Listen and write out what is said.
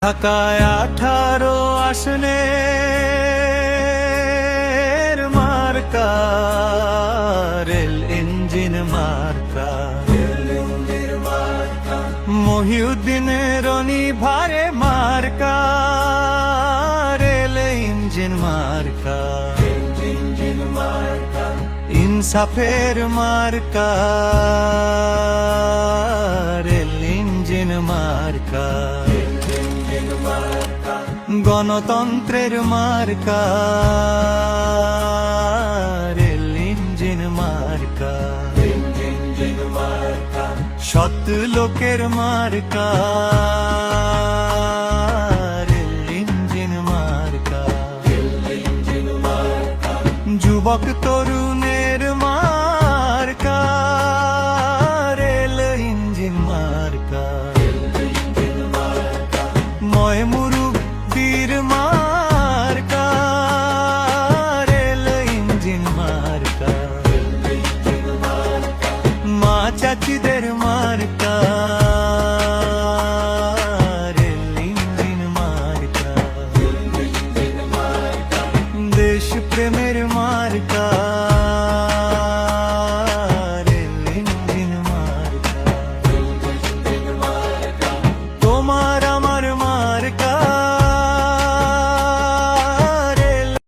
ঢাকায় 18 আসনের মার্কা রেল ইঞ্জিন মার্কা মহিউদ্দিনের ভারে মার্কা রেল ইঞ্জিন মার্কা ইনসাফের মার্কা রেল ইঞ্জিন মার্কা গণতন্ত্রের মার্কা রেল ইঞ্জিন মার্কা সৎ লোকের মার্কা রেল ইঞ্জিন মার্কা যুবক তরুণের মার্কা রেল ইঞ্জিন মার্কা ময় মুরুব্বির মার্কা রেল ইঞ্জিন মার্কা মা চাচি